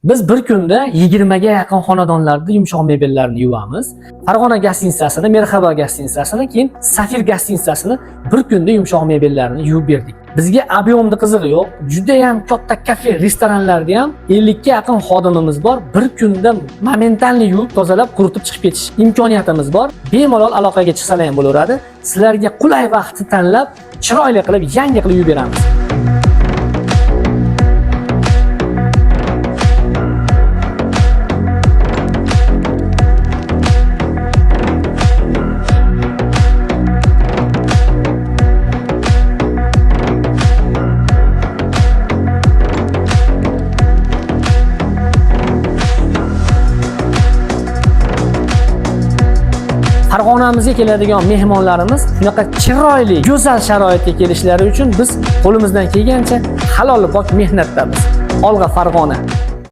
Biz bir kunda 20 ga yaqin xonadonlarda yumshoq mebellarni yuvamiz. Farg'ona gastitsasini, Merhaba gastitsasini, keyin Safir gastitsasini bir kunda yumshoq mebellarni yuvib berdik. Bizga ob'yomda qizig'i yo'q. Juda ham katta kafe, restoranlarda ham 50 ga yaqin xodimimiz bor. Bir kunda momentalni yuvib, tozalab, quritib chiqib ketish imkoniyatimiz bor. Bemalol aloqaga chiqsalar ham bo'laveradi. Sizlarga qulay vaqtni tanlab, chiroyli qilib, yangi qilib yuvib beramiz. Farg'onamizga keladigan mehmonlarimiz shunaqa chiroyli, go'zal sharoitga kelishlari uchun biz qo'limizdan kelgancha halol pok mehnatdamiz. Olg'a Farg'ona!